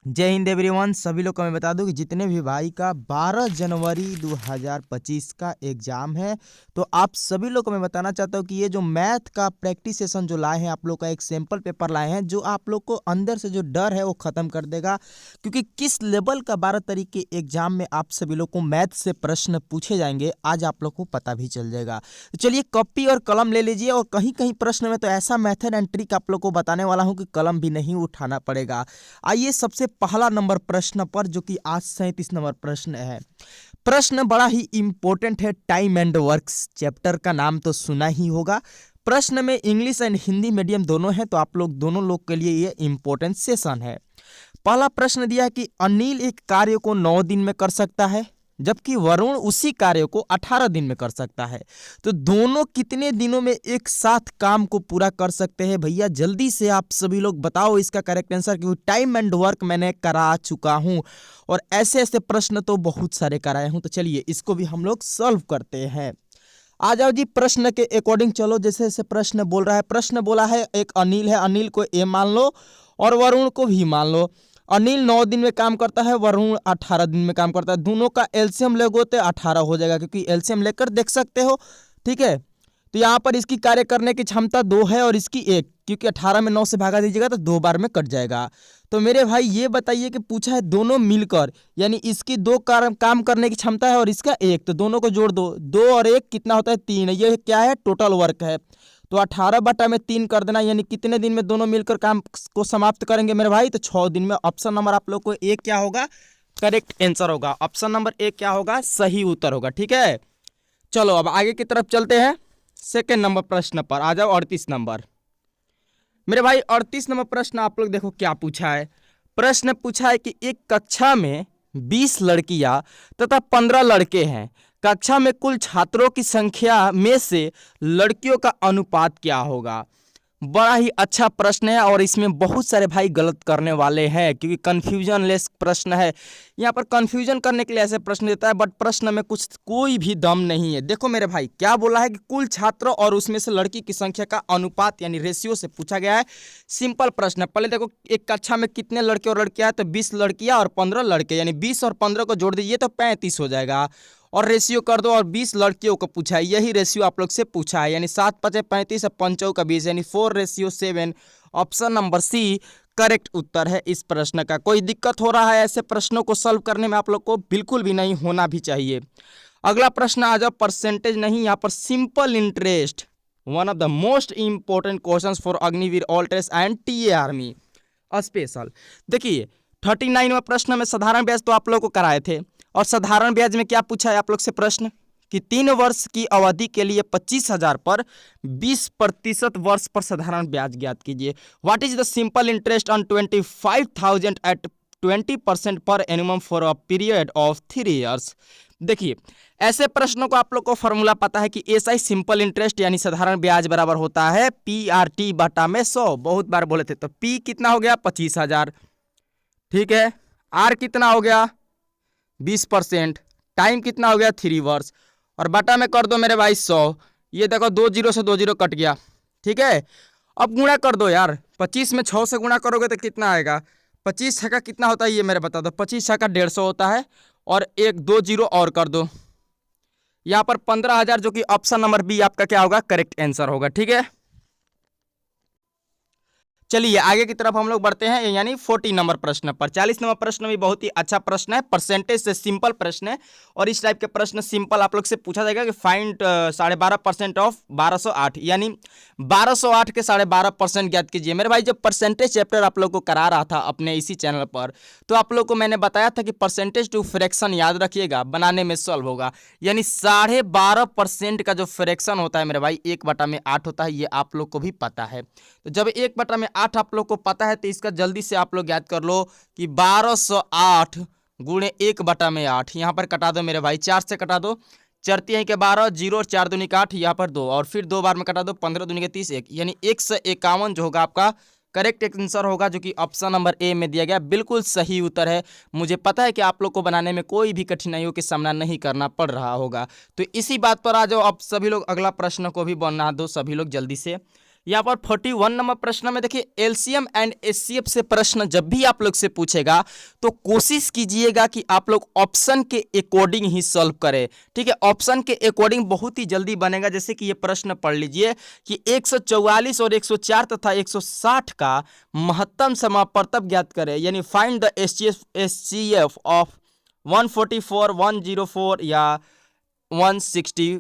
जय हिंद एवरीवन। सभी लोग को मैं बता दूं कि जितने भी भाई का 12 जनवरी 2025 का एग्जाम है, तो आप सभी लोग को मैं बताना चाहता हूं कि ये जो मैथ का प्रैक्टिस सेशन जो लाए हैं, आप लोग का एक सैंपल पेपर लाए हैं जो आप लोग को अंदर से जो डर है वो खत्म कर देगा। क्योंकि किस लेवल का 12 तारीख के एग्जाम में आप सभी लोग को मैथ से प्रश्न पूछे जाएंगे, आज आप लोग को पता भी चल जाएगा। तो चलिए कॉपी और कलम ले लीजिए, और कहीं कहीं प्रश्न में तो ऐसा मेथड एंड ट्रिक आप लोग को बताने वाला हूं कि कलम भी नहीं उठाना पड़ेगा। आइए सबसे पहला नंबर प्रश्न पर, जो कि आज 37 नंबर प्रश्न है। प्रश्न बड़ा ही इंपॉर्टेंट है। टाइम एंड वर्क्स चैप्टर का नाम तो सुना ही होगा। प्रश्न में इंग्लिश एंड हिंदी मीडियम दोनों है, तो आप लोग दोनों लोग के लिए ये इंपॉर्टेंट सेशन है। पहला प्रश्न दिया कि अनिल एक कार्य को 9 दिन में कर सकता है, जबकि वरुण उसी कार्य को 18 दिन में कर सकता है। तो दोनों कितने दिनों में एक साथ काम को पूरा कर सकते हैं? भैया जल्दी से आप सभी लोग बताओ इसका करेक्ट आंसर, क्योंकि टाइम एंड वर्क मैंने करा चुका हूं और ऐसे ऐसे प्रश्न तो बहुत सारे कराए हूं। तो चलिए इसको भी हम लोग सॉल्व करते हैं। आ जाओ जी, प्रश्न के अकॉर्डिंग चलो। जैसे जैसे प्रश्न बोल रहा है, प्रश्न बोला है एक अनिल है, अनिल को ए मान लो और वरुण को भी मान लो। अनिल 9 दिन में काम करता है, वरुण 18 दिन में काम करता है। दोनों का एलसीएम लगो तो 18 हो जाएगा, क्योंकि एलसीएम लेकर देख सकते हो। ठीक है, तो यहाँ पर इसकी कार्य करने की क्षमता 2 है और इसकी 1, क्योंकि 18 में 9 से भागा दीजिएगा तो 2 बार में कट जाएगा। तो मेरे भाई ये बताइए कि पूछा है दोनों मिलकर, यानी इसकी 2 काम करने की क्षमता है और इसका 1, तो दोनों को जोड़ दो। 2 और 1 कितना होता है? 3। ये क्या है? टोटल वर्क है। तो 18/3 कर देना, यानी कितने दिन में दोनों मिलकर काम को समाप्त करेंगे मेरे भाई? तो 6 दिन में। ऑप्शन नंबर आप लोग को एक क्या होगा? करेक्ट आंसर होगा। ऑप्शन नंबर एक क्या होगा? सही उत्तर होगा। ठीक है, चलो अब आगे की तरफ चलते हैं। सेकेंड नंबर प्रश्न पर आ जाओ, 38 नंबर। मेरे भाई 38 नंबर प्रश्न आप लोग देखो क्या पूछा है। प्रश्न पूछा है कि एक कक्षा में 20 लड़कियां तथा 15 लड़के हैं। कक्षा में कुल छात्रों की संख्या में से लड़कियों का अनुपात क्या होगा? बड़ा ही अच्छा प्रश्न है और इसमें बहुत सारे भाई गलत करने वाले हैं, क्योंकि कंफ्यूजन लेस प्रश्न है। यहाँ पर कंफ्यूजन करने के लिए ऐसे प्रश्न देता है, बट प्रश्न में कुछ कोई भी दम नहीं है। देखो मेरे भाई क्या बोला है कि कुल छात्र और उसमें से लड़की की संख्या का अनुपात यानी रेशियो से पूछा गया है। सिंपल प्रश्न है। पहले देखो एक कक्षा में कितने लड़के और लड़कियां हैं, तो 20 लड़कियां और 15 लड़के, यानी 20 और 15 को जोड़ दीजिए तो 35 हो जाएगा। और रेशियो कर दो, और 20 लड़कियों को पूछा है, यही रेशियो आप लोग से पूछा है, यानी 7 × 5 = 35 और 5 का 20, यानी 4:7। ऑप्शन नंबर सी करेक्ट उत्तर है इस प्रश्न का। कोई दिक्कत हो रहा है ऐसे प्रश्नों को सॉल्व करने में? आप लोग को बिल्कुल भी नहीं होना भी चाहिए। अगला प्रश्न आ जाओ, परसेंटेज नहीं, यहाँ पर simple interest, one of the most important questions for Agniveer all test and TA army special. देखिए 39वां प्रश्न में साधारण ब्याज तो आप लोग को कराए थे, और साधारण ब्याज में क्या पूछा है आप लोग से प्रश्न कि 3 वर्ष की अवधि के लिए 25,000 पर 20% वर्ष पर साधारण ब्याज ज्ञात कीजिए। What is the simple interest on 25,000 at 20% per annum for a period of 3 years? देखिए ऐसे प्रश्नों को आप लोग को फॉर्मूला पता है कि एसआई सिंपल इंटरेस्ट यानी साधारण ब्याज बराबर होता है PRT/100। बहुत बार बोले थे। तो P कितना हो गया? 25,000। ठीक है, R कितना हो गया? 20%। टाइम कितना हो गया? 3 वर्ष। और बटा में कर दो मेरे भाई 100। ये देखो 2 0 से 2 0 कट गया। ठीक है, अब गुणा कर दो यार। 25 में 6 से गुणा करोगे तो कितना आएगा? 25 छक्का कितना होता है ये मेरे बता दो। 25 छक्का 150 होता है, और 1 2 0 और कर दो। यहाँ पर 15,000, जो कि ऑप्शन नंबर बी आपका क्या होगा? करेक्ट आंसर होगा। ठीक है, चलिए आगे की तरफ हम लोग बढ़ते हैं, यानी 40 नंबर प्रश्न पर। 40 नंबर प्रश्न भी बहुत ही अच्छा प्रश्न है, परसेंटेज से सिंपल प्रश्न है, और इस टाइप के प्रश्न सिंपल आप लोग से पूछा जाएगा कि फाइंड 12.5% ऑफ 1208, यानी 1208 के 12.5% ज्ञात कीजिए। मेरे भाई जब परसेंटेज चैप्टर आप लोग को करा रहा था अपने इसी चैनल पर, तो आप लोग को मैंने बताया था कि परसेंटेज टू फ्रैक्शन याद रखिएगा, बनाने में सॉल्व होगा। यानी 12.5% का जो फ्रैक्शन होता है मेरे भाई 1/8 होता है, ये आप लोग को भी पता है। तो जब 1/8 आप लोग को पता है, तो इसका जल्दी से आप लोग याद कर लो कि 1208 गुणे 1/8। यहाँ पर कटा दो मेरे भाई, 4 से कटा दो, 4 × 3 = 12, 0 और 4 दूनी 8, यहाँ पर 2, और फिर 2 बार में कटा दो, 15 दूनी 30, 1, यानी 151 जो होगा आपका करेक्ट आंसर होगा, जो कि ऑप्शन नंबर ए में दिया गया। बिल्कुल सही उत्तर है। मुझे पता है कि आप लोग को बनाने में कोई भी कठिनाइयों का सामना नहीं करना पड़ रहा होगा। तो इसी बात पर आ जाओ, अब सभी लोग अगला प्रश्न को भी बना दो सभी लोग जल्दी से, यहाँ पर 41 नंबर प्रश्न में देखिए एलसीएम एंड एचसीएफ से प्रश्न जब भी आप लोग से पूछेगा तो कोशिश कीजिएगा कि आप लोग ऑप्शन के अकॉर्डिंग ही सॉल्व करें। ठीक है, ऑप्शन के अकॉर्डिंग बहुत ही जल्दी बनेगा। जैसे कि ये प्रश्न पढ़ लीजिए कि 144 और 104 तथा 160 का महत्तम समापवर्तक ज्ञात करें, यानी फाइंड द एचसीएफ ऑफ 144, 104 या 160।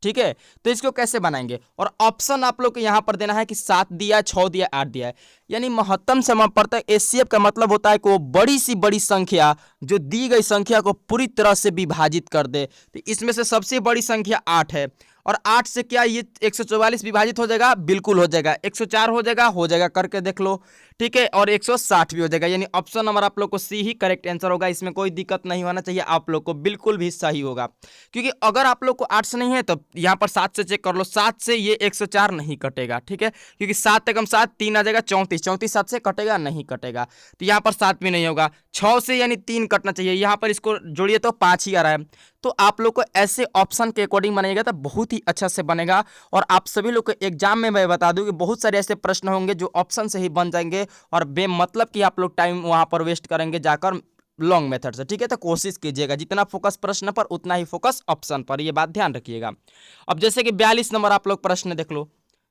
ठीक है, तो इसको कैसे बनाएंगे और ऑप्शन आप लोग को यहां पर देना है कि 7 दिया, 6 दिया, 8 दिया है। यानी महत्तम समापवर्तक एचसीएफ का मतलब होता है कि वो बड़ी सी बड़ी संख्या जो दी गई संख्या को पूरी तरह से विभाजित कर दे। तो इसमें से सबसे बड़ी संख्या 8 है और 8 से क्या ये 144 विभाजित हो जाएगा? बिल्कुल हो जाएगा। 104 हो जाएगा, करके देख लो। ठीक है, और 160 भी हो जाएगा। यानी ऑप्शन नंबर आप लोग को सी ही करेक्ट आंसर होगा। इसमें कोई दिक्कत नहीं होना चाहिए, आप लोग को बिल्कुल भी सही होगा। क्योंकि अगर आप लोग को 8 से नहीं है तो यहाँ पर 7 से चेक कर लो। 7 से ये 104 नहीं कटेगा। ठीक है, क्योंकि 7 एकम 7, 3 आ जाएगा 34, 34 7 से कटेगा, नहीं कटेगा। तो यहाँ पर 7 भी नहीं होगा। 6 से यानी 3 कटना चाहिए, यहाँ पर इसको जोड़िए तो 5 ही आ रहा है। तो आप लोग को ऐसे ऑप्शन के अकॉर्डिंग बनाइएगा तो बहुत ही अच्छा से बनेगा। और आप सभी लोग को एग्जाम में मैं बता दूं कि बहुत सारे ऐसे प्रश्न होंगे जो ऑप्शन से ही बन जाएंगे और बेमतलब कि आप लोग टाइम वहां पर वेस्ट करेंगे जाकर लॉन्ग मेथड से। ठीक है, तो कोशिश कीजिएगा जितना फोकस प्रश्न पर उतना ही फोकस ऑप्शन पर, ये बात ध्यान रखिएगा। अब जैसे कि 42 नंबर आप लोग प्रश्न देख लो।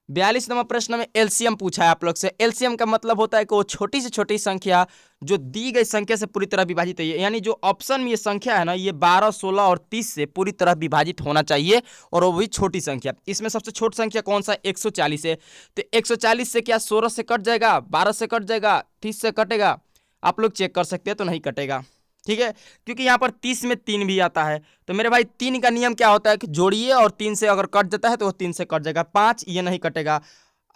42 नंबर प्रश्न में एलसीएम पूछा है आप लोग से। एलसीएम का मतलब होता है कि वो छोटी से छोटी संख्या जो दी गई संख्या से पूरी तरह विभाजित है। यानी जो ऑप्शन में ये संख्या है ना, ये 12, 16 और 30 से पूरी तरह विभाजित होना चाहिए और वो भी छोटी संख्या। इसमें सबसे छोटी संख्या कौन सा? 140 है। तो 140 से क्या 16 से कट जाएगा, 12 से कट जाएगा, 30 से कटेगा? आप लोग चेक कर सकते हैं, तो नहीं कटेगा। ठीक है, क्योंकि यहाँ पर 30 में 3 भी आता है। तो मेरे भाई 3 का नियम क्या होता है कि जोड़िए और 3 से अगर कट जाता है तो वो 3 से कट जाएगा। 5 ये नहीं कटेगा,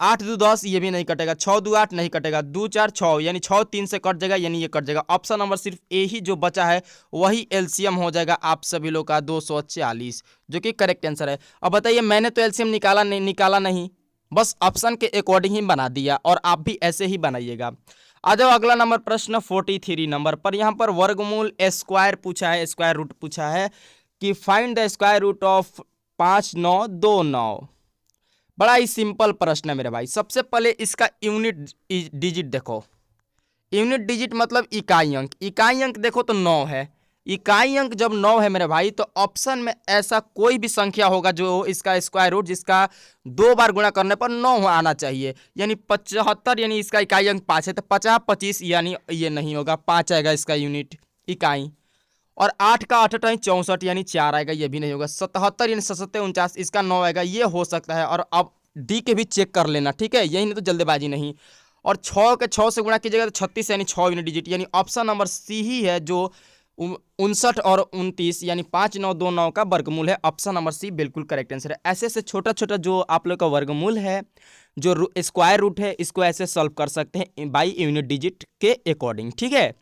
8 2 10 ये भी नहीं कटेगा, 6 2 8 नहीं कटेगा, 2 4 6 यानी 6 3 से कट जाएगा, यानी ये कट जाएगा। ऑप्शन नंबर सिर्फ ए ही जो बचा है वही एलसीएम हो जाएगा आप सभी लोग का 240, जो कि करेक्ट आंसर है। अब बताइए, मैंने तो एलसीएम निकाला नहीं, बस ऑप्शन के अकॉर्डिंग ही बना दिया और आप भी ऐसे ही बनाइएगा। आ जाओ अगला नंबर प्रश्न 43 नंबर पर। यहाँ पर वर्गमूल स्क्वायर पूछा है, स्क्वायर रूट पूछा है कि find the square root of 5929। बड़ा ही सिंपल प्रश्न है मेरे भाई। सबसे पहले इसका यूनिट डिजिट देखो। यूनिट डिजिट मतलब इकाई अंक। इकाई अंक देखो तो 9 है। इकाई अंक जब 9 है मेरे भाई तो ऑप्शन में ऐसा कोई भी संख्या होगा जो इसका स्क्वायर रूट जिसका 2 बार गुणा करने पर 9 आना चाहिए। यानी 75, यानी इसका इकाई अंक 5 है तो 50 25 यानी ये नहीं होगा, 5 आएगा इसका यूनिट इकाई। और 8 का 8 64 यानी 4 आएगा, ये भी नहीं होगा। 77 यानी 77 49 इसका 9 आएगा, ये हो सकता है। और अब डी के भी चेक कर लेना, ठीक है, यही नहीं तो जल्दबाजी नहीं। और 6 के 6 से गुणा कीजिएगा तो 36 यानी 6 यूनिट डिजिट, यानी ऑप्शन नंबर सी ही है जो 59 और 29 यानी 5929 का वर्गमूल है। ऑप्शन नंबर सी बिल्कुल करेक्ट आंसर है। ऐसे ऐसे छोटा छोटा जो आप लोग का वर्गमूल है, जो स्क्वायर रूट है, इसको ऐसे सॉल्व कर सकते हैं बाई यूनिट डिजिट के अकॉर्डिंग। ठीक है,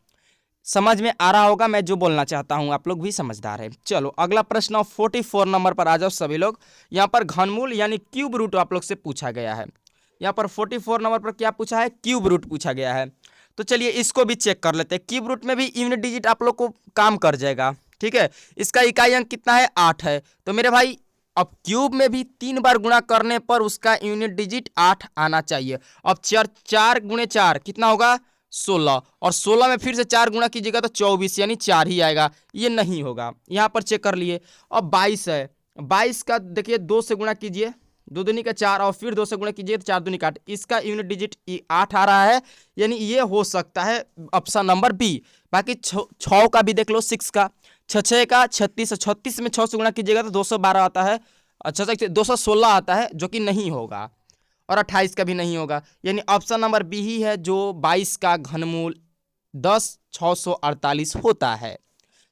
समझ में आ रहा होगा मैं जो बोलना चाहता हूं, आप लोग भी समझदार है। चलो अगला प्रश्न 44 नंबर पर आ जाओ सभी लोग। यहाँ पर घनमूल यानी क्यूब रूट आप लोग से पूछा गया है। यहाँ पर 44 नंबर पर क्या पूछा है? क्यूब रूट पूछा गया है। तो चलिए इसको भी चेक कर लेते हैं। क्यूब रूट में भी यूनिट डिजिट आप लोग को काम कर जाएगा। ठीक है, इसका इकाई अंक कितना है? 8 है। तो मेरे भाई अब क्यूब में भी 3 बार गुणा करने पर उसका यूनिट डिजिट 8 आना चाहिए। अब 4 गुणे 4 कितना होगा? 16, और 16 में फिर से 4 गुणा कीजिएगा तो 24 यानी 4 ही आएगा, ये नहीं होगा। यहाँ पर चेक कर लिए। अब 22 है, 22 का देखिए 2 से गुणा कीजिए, 2 दूनी का 4 और फिर 2 से गुणा कीजिए तो 4 दूनी का 8, इसका यूनिट डिजिट 8 आ रहा है, यानी ये हो सकता है ऑप्शन नंबर बी। बाकी 6 का भी देख लो, 6 का 6 का 36, 36 में 6 से गुणा कीजिएगा तो 212 आता है, अच्छा 216 आता है, जो कि नहीं होगा। और 28 का भी नहीं होगा, यानी ऑप्शन नंबर बी ही है जो 22 का घनमूल 10,648 होता है।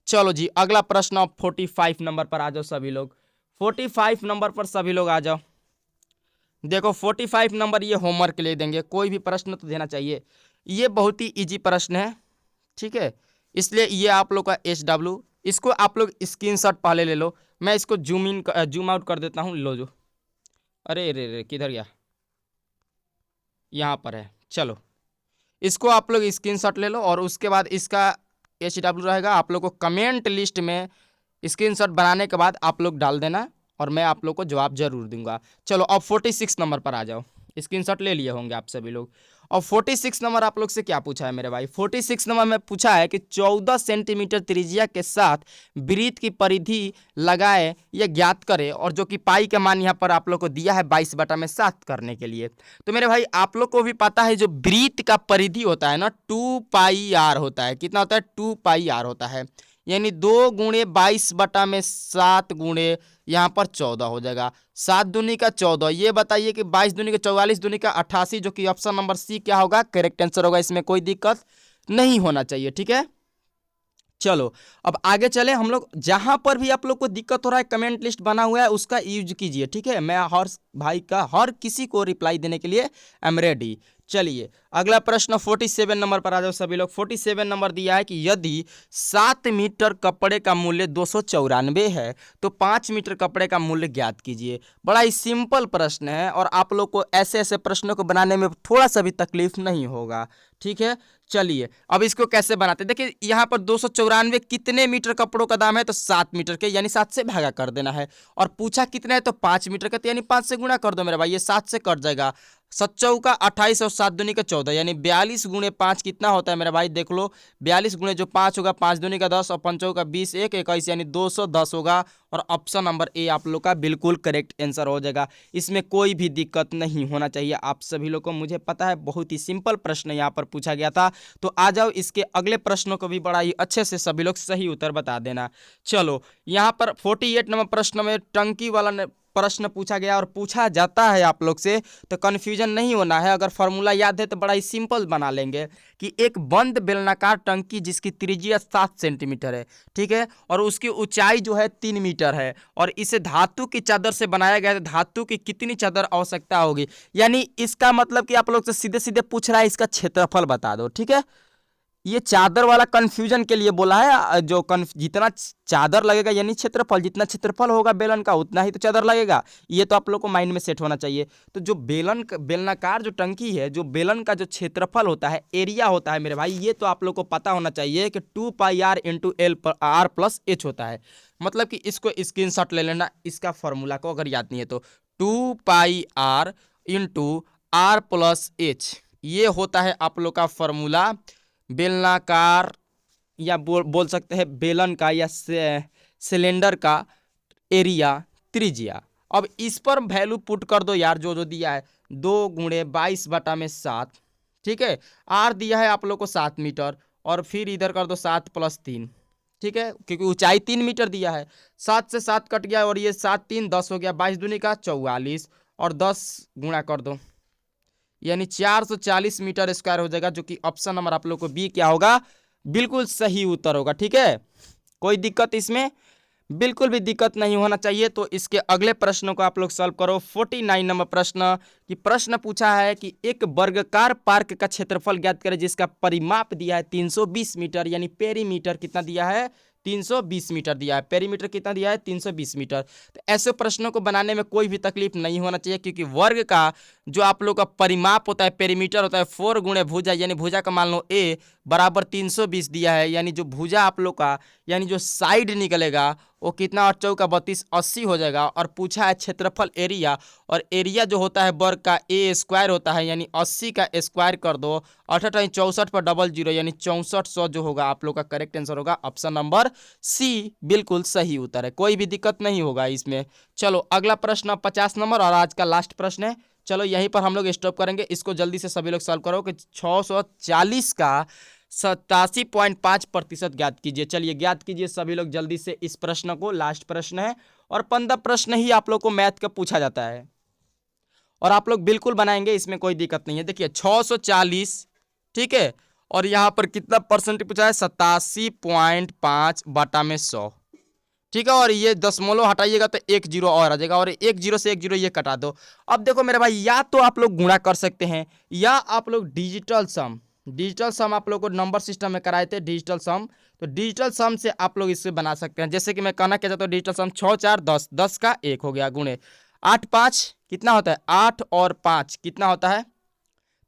चलो जी अगला प्रश्न 45 नंबर पर आ जाओ सभी लोग। 45 नंबर पर सभी लोग आ जाओ। देखो 45 नंबर ये होमवर्क के लिए देंगे, कोई भी प्रश्न तो देना चाहिए। ये बहुत ही इजी प्रश्न है, ठीक है, इसलिए ये आप लोग का SW, इसको आप लोग स्क्रीनशॉट पहले ले लो। मैं इसको जूम आउट कर देता हूँ। लो जो, अरे रे रे किधर गया? यहाँ पर है। चलो इसको आप लोग स्क्रीनशॉट ले लो और उसके बाद इसका HW रहेगा। आप लोग को कमेंट लिस्ट में स्क्रीनशॉट बनाने के बाद आप लोग डाल देना और मैं आप लोग को जवाब जरूर दूंगा। चलो अब 46 नंबर पर आ जाओ। स्क्रीनशॉट ले लिए होंगे आप सभी लोग। और 46 नंबर आप लोग से क्या पूछा है मेरे भाई, 46 नंबर में पूछा है कि 14 सेंटीमीटर त्रिज्या के साथ वृत्त की परिधि लगाए या ज्ञात करे, और जो कि पाई का मान यहाँ पर आप लोग को दिया है 22/7 करने के लिए। तो मेरे भाई आप लोग को भी पता है जो वृत्त का परिधि होता है ना 2πr होता है, कितना होता है 2πr होता है, यानी 2 × 22/7 गुणे यहाँ पर 14 हो जाएगा। 7 दूनी का 14, ये बताइए कि 22 दूनी का 44 दूनी का 88, जो कि ऑप्शन नंबर सी क्या होगा, करेक्ट आंसर होगा। इसमें कोई दिक्कत नहीं होना चाहिए, ठीक है। चलो अब आगे चले हम लोग। जहां पर भी आप लोग को दिक्कत हो रहा है कमेंट लिस्ट बना हुआ है उसका यूज कीजिए, ठीक है। मैं हर भाई का हर किसी को रिप्लाई देने के लिए आई एम रेडी। चलिए अगला प्रश्न 47 नंबर पर आ जाओ सभी लोग। 47 नंबर दिया है कि यदि 7 मीटर कपड़े का मूल्य 294 है तो 5 मीटर कपड़े का मूल्य ज्ञात कीजिए। बड़ा ही सिंपल प्रश्न है और आप लोग को ऐसे ऐसे प्रश्नों को बनाने में थोड़ा सा भी तकलीफ नहीं होगा, ठीक है। चलिए अब इसको कैसे बनाते हैं, देखिए यहाँ पर 294 कितने मीटर कपड़ों का दाम है, तो 7 मीटर के, यानी 7 से भागा कर देना है। और पूछा कितना है, तो 5 मीटर का, तो यानी 5 से गुणा कर दो मेरा भाई, ये 7 से कट जाएगा। 7 का 28 और 7 दूनी का 14, यानी 42 × 5 कितना होता है मेरा भाई, देख लो 42 गुणे जो 5 होगा, 5 दूनी का 10 और 5 का 20, 1 21, यानी 210 होगा। और ऑप्शन नंबर ए आप लोग का बिल्कुल करेक्ट आंसर हो जाएगा। इसमें कोई भी दिक्कत नहीं होना चाहिए आप सभी लोग को। मुझे पता है बहुत ही सिंपल प्रश्न यहाँ पर पूछा गया था। तो आ जाओ इसके अगले प्रश्नों को भी बड़ा ही अच्छे से सभी लोग सही उत्तर बता देना। चलो यहाँ पर 48 नंबर प्रश्न में टंकी वाला प्रश्न पूछा गया और पूछा जाता है आप लोग से, तो कन्फ्यूजन नहीं होना है। अगर फॉर्मूला याद है तो बड़ा ही सिंपल बना लेंगे कि एक बंद बेलनाकार टंकी जिसकी त्रिज्या 7 सेंटीमीटर है, ठीक है, और उसकी ऊंचाई जो है 3 मीटर है, और इसे धातु की चादर से बनाया गया है, तो धातु की कितनी चादर आवश्यकता होगी। यानी इसका मतलब कि आप लोग से सीधे सीधे पूछ रहा है इसका क्षेत्रफल बता दो, ठीक है। ये चादर वाला कंफ्यूजन के लिए बोला है। जो जितना चादर लगेगा यानी क्षेत्रफल, जितना क्षेत्रफल होगा बेलन का उतना ही तो चादर लगेगा। ये तो आप लोग को माइंड में सेट होना चाहिए। तो जो बेलनाकार जो टंकी है, जो बेलन का जो क्षेत्रफल होता है, एरिया होता है मेरे भाई, ये तो आप लोग को पता होना चाहिए कि 2πr × L/r+h होता है। मतलब कि इसको स्क्रीनशॉट ले लेना, इसका फॉर्मूला को अगर याद नहीं है तो 2πr × r+h, ये होता है आप लोग का फॉर्मूला बेलनाकार, या बोल सकते हैं बेलन का या सिलेंडर का एरिया त्रिज्या। अब इस पर वैल्यू पुट कर दो यार, जो जो दिया है 2 × 22/7, ठीक है। आर दिया है आप लोग को 7 मीटर, और फिर इधर कर दो 7 + 3, ठीक है, क्योंकि ऊंचाई 3 मीटर दिया है। 7 से 7 कट गया और ये 7 3 10 हो गया, 22 दूनी का 44 और 10 गुणा कर दो, यानी 440 मीटर स्क्वायर हो जाएगा, जो कि ऑप्शन नंबर आप लोग को बी क्या होगा, बिल्कुल सही उत्तर होगा, ठीक है। कोई दिक्कत इसमें बिल्कुल भी दिक्कत नहीं होना चाहिए। तो इसके अगले प्रश्नों को आप लोग सॉल्व करो। 49 नंबर प्रश्न कि प्रश्न पूछा है कि एक वर्गाकार पार्क का क्षेत्रफल ज्ञात करें जिसका परिमाप दिया है 320 मीटर, यानी पेरीमीटर कितना दिया है, 320 मीटर दिया है। पेरीमीटर कितना दिया है, 320 मीटर। तो ऐसे प्रश्नों को बनाने में कोई भी तकलीफ नहीं होना चाहिए, क्योंकि वर्ग का जो आप लोग का परिमाप होता है, पेरीमीटर होता है 4 × भुजा, यानी भुजा का मान लो ए बराबर 320 दिया है, यानी जो भुजा आप लोग का यानी जो साइड निकलेगा वो कितना, 8 × 4 = 32, 80 हो जाएगा। और पूछा है क्षेत्रफल एरिया, और एरिया जो होता है वर्ग का ए स्क्वायर होता है, यानी 80 का स्क्वायर कर दो, 8 × 64 पर 00, यानी 6400 जो होगा आप लोग का करेक्ट आंसर होगा ऑप्शन नंबर सी, बिल्कुल सही उत्तर है। कोई भी दिक्कत नहीं होगा इसमें। चलो अगला प्रश्न 50 नंबर और आज का लास्ट प्रश्न है। चलो यहीं पर हम लोग स्टॉप करेंगे, इसको जल्दी से सभी लोग सॉल्व करो कि 640 का 87.5% ज्ञात कीजिए। चलिए ज्ञात कीजिए सभी लोग जल्दी से इस प्रश्न को, लास्ट प्रश्न है और 15 प्रश्न ही आप लोग को मैथ का पूछा जाता है, और आप लोग बिल्कुल बनाएंगे, इसमें कोई दिक्कत नहीं है। देखिए 640, ठीक है, और यहाँ पर कितना परसेंट पूछा है, 87.5/100, ठीक है। और ये दशमलव हटाइएगा तो 1 0 और आ जाएगा, और 1 0 से 1 0 ये कटा दो। अब देखो मेरे भाई, या तो आप लोग गुणा कर सकते हैं, या आप लोग डिजिटल सम आप लोग को नंबर सिस्टम में कराए थे डिजिटल सम, तो डिजिटल सम से आप लोग इससे बना सकते हैं। जैसे कि मैं कहना क्या चाहता हूँ, डिजिटल सम 6 4 10, 10 का 1 हो गया, गुणे 8 5 कितना होता है, 8 और 5 कितना होता है,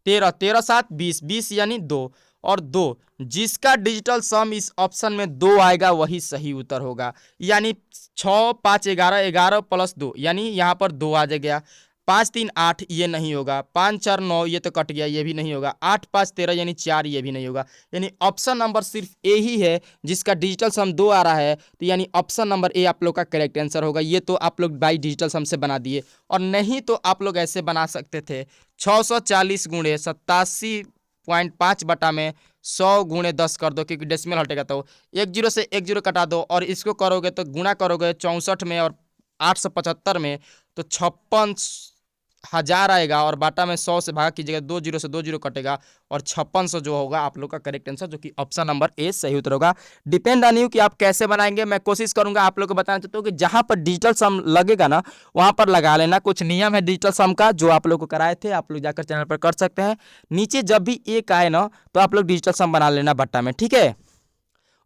13, 13 7 20, 20 यानी 2 और 2, जिसका डिजिटल सम इस ऑप्शन में 2 आएगा वही सही उत्तर होगा। यानी 6 5 11, 11 + 2, यानी यहाँ पर 2 आ गया। 5 3 8 ये नहीं होगा, 5 4 9 ये तो कट गया, ये भी नहीं होगा, 8 5 13 यानी 4 ये भी नहीं होगा। यानी ऑप्शन नंबर सिर्फ ए ही है जिसका डिजिटल सम 2 आ रहा है, तो यानी ऑप्शन नंबर ए आप लोग का करेक्ट आंसर होगा। ये तो आप लोग बाई डिजिटल सम से बना दिए, और नहीं तो आप लोग ऐसे बना सकते थे 640 गुणे 87.5 बटा में 100 गुणे 10 कर दो, क्योंकि डेसिमल हटेगा तो 1 जीरो से 1 जीरो कटा दो, और इसको करोगे तो गुणा करोगे 64 में और 875 में, तो 56,000 आएगा, और बाटा में 100 से भाग कीजिएगा, 2 जीरो से 2 जीरो कटेगा, और 5600 जो होगा आप लोग का करेक्ट आंसर, जो कि ऑप्शन नंबर ए सही उत्तर होगा। डिपेंड ऑन यू कि आप कैसे बनाएंगे। मैं कोशिश करूंगा आप लोग को बताना चाहता हूँ कि जहां पर डिजिटल सम लगेगा ना वहां पर लगा लेना। कुछ नियम है डिजिटल सम का जो आप लोग को कराए थे, आप लोग जाकर चैनल पर कर सकते हैं। नीचे जब भी एक आए ना तो आप लोग डिजिटल सम बना लेना भट्टा में, ठीक है,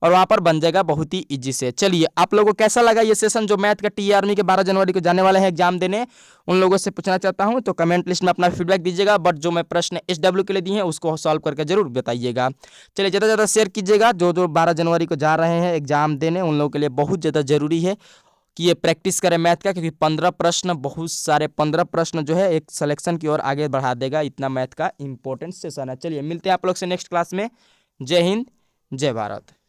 और वहां पर बन जाएगा बहुत ही इजी से। चलिए, आप लोगों को कैसा लगा ये सेशन जो मैथ का टी आर्मी के 12 जनवरी को जाने वाले हैं एग्जाम देने, उन लोगों से पूछना चाहता हूं, तो कमेंट लिस्ट में अपना फीडबैक दीजिएगा। बट जो मैं प्रश्न SW के लिए दिए हैं उसको सॉल्व करके जरूर बताइएगा। चलिए, ज़्यादा से ज़्यादा शेयर कीजिएगा। जो जो 12 जनवरी को जा रहे हैं एग्जाम देने उन लोगों के लिए बहुत ज़्यादा जरूरी है कि ये प्रैक्टिस करें मैथ का, क्योंकि 15 प्रश्न, बहुत सारे 15 प्रश्न जो है एक सिलेक्शन की ओर आगे बढ़ा देगा। इतना मैथ का इंपॉर्टेंट सेशन है। चलिए, मिलते हैं आप लोग से नेक्स्ट क्लास में। जय हिंद, जय भारत।